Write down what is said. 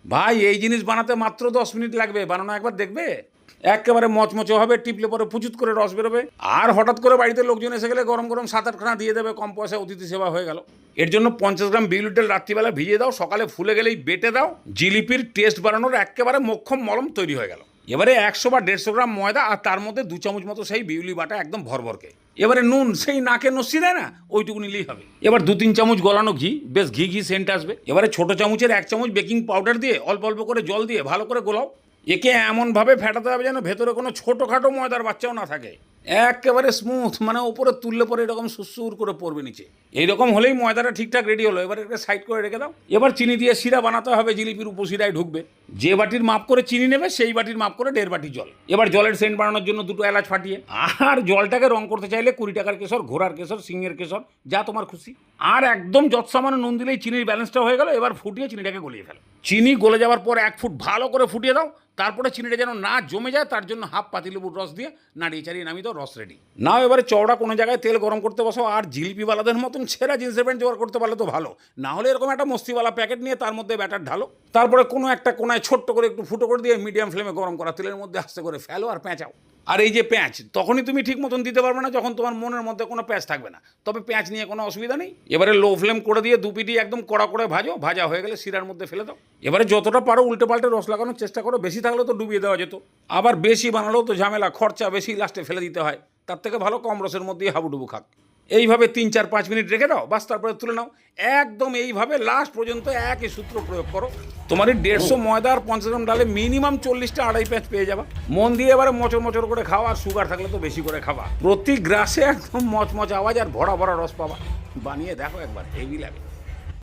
ভাই এই জিনিস বানাতে মাত্র 10 মিনিট লাগবে, বানানো একবার দেখবে। একেবারে মচমচে হবে, টিপলে পরে ফুচুত করে রস বেরোবে। আর হঠাৎ করে বাড়িতে লোকজন এসে গেলে গরম গরম 7-8খানা দিয়ে দেবে, কম পয়সায় অতিথি সেবা হয়ে গেল। এর জন্য 50 গ্রাম বিউলির ডাল রাত্রিবেলা ভিজিয়ে দাও, সকালে ফুলে গেলেই বেটে দাও, জিলিপির টেস্ট বাড়ানোর একেবারে মোক্ষম মলম তৈরি হয়ে গেল। এবারে 100 বা 150 গ্রাম ময়দা আর তার মধ্যে 2 চামচ মতো সেই বিউলি বাটা একদম ভরভরকে। এবারে নুন সেই নাকে নস্যি দেয় না, ওইটুকু নিলেই হবে। এবার 2-3 চামচ গলানো ঘি, বেশ ঘি ঘি সেন্ট আসবে। এবারে ছোট চামচের 1 চামচ বেকিং পাউডার দিয়ে অল্প অল্প করে জল দিয়ে ভালো করে গোলাও। একে এমনভাবে ফেটাতে হবে যেন ভেতরে কোনো ছোটোখাটো ময়দার বাচ্চাও না থাকে, একেবারে স্মুথ, মানে ওপরে তুললে পরে এরকম সুসুর করে পড়বে নিচে। এইরকম হলেই ময়দাটা ঠিকঠাক রেডি হলো। এবার একটা সাইড করে রেখে দাও। এবার চিনি দিয়ে শিরা বানাতে হবে, জিলিপির উপশিরায় ঢুকবে। যে বাটির মাপ করে চিনি নেবে সেই বাটির মাপ করে 1.5 বাটি জল। এবার জলের সেন্ট বানানোর জন্য 2টো এলাচ ফাটিয়ে, আর জলটাকে রং করতে চাইলে 20 টাকার কেশর, ঘোড়ার কেশর, সিংহের কেশর, যা তোমার খুশি। আর একদম যৎসামান্য নুন দিলেই চিনির ব্যালেন্সটা হয়ে গেল। এবার ফুটিয়ে চিনিটাকে গলিয়ে ফেলো। চিনি গলে যাওয়ার পর 1 ফুট ভালো করে ফুটিয়ে দাও। তারপরে চিনিটা যেন না জমে যায় তার জন্য হাফ পাতিলেবুর রস দিয়ে নাড়িয়ে চাড়িয়ে নামিয়ে দাও, রস রেডি। নাও এবারে চওড়া কোনো জায়গায় তেল গরম করতে বসো, আর জিলিপিওয়ালাদের মতন ছেঁড়া জিন্সের প্যান্ট জোগাড় করতে পারলে তো ভালো, না হলে এরকম একটা মস্তিওয়ালা প্যাকেট নিয়ে তার মধ্যে ব্যাটার ঢালো। তারপরে কোনো একটা কোনায় ছোট্ট করে একটু ফুটো করে দিয়ে মিডিয়াম ফ্লেমে গরম করা তেলের মধ্যে আস্তে করে ফেলো আর পেঁচাও। আর এই যে প্যাঁচ, তখনই তুমি ঠিক মতন দিতে পারবে না যখন তোমার মনের মধ্যে কোনো প্যাঁচ থাকবে না, তবে প্যাঁচ নিয়ে কোনো অসুবিধা নেই। এবারে লো ফ্লেম করে দিয়ে 2 পিটি একদম কড়া করে ভাজো, ভাজা হয়ে গেলে শিরার মধ্যে ফেলে দাও। এবারে যতটা পারো উল্টে পাল্টে রস লাগানোর চেষ্টা করো, বেশি থাকলেও তো ডুবিয়ে দেওয়া যেত, আবার বেশি বানালেও তো ঝামেলা, খরচা বেশি, লাস্টে ফেলে দিতে হয়। তার থেকে ভালো কম রসের মধ্যেই হাবুডুবু খাক। এইভাবে 3-4-5 মিনিট রেখে দাও, বাস তারপরে তুলে নাও। একদম এইভাবে লাস্ট পর্যন্ত একই সূত্র প্রয়োগ করো। তোমার 150 ময়দা আর 50 গ্রাম ডালে মিনিমাম 40টা আড়াই প্যাঁচ পেয়ে যাবা। মন দিয়ে এবারে মচর মচর করে খাওয়া, আর সুগার থাকলে তো বেশি করে খাওয়া। প্রতি গ্রাসে একদম মচমচ আওয়াজ আর ভরা ভরা রস পাবা। বানিয়ে দেখো একবার, হেভি লাগে।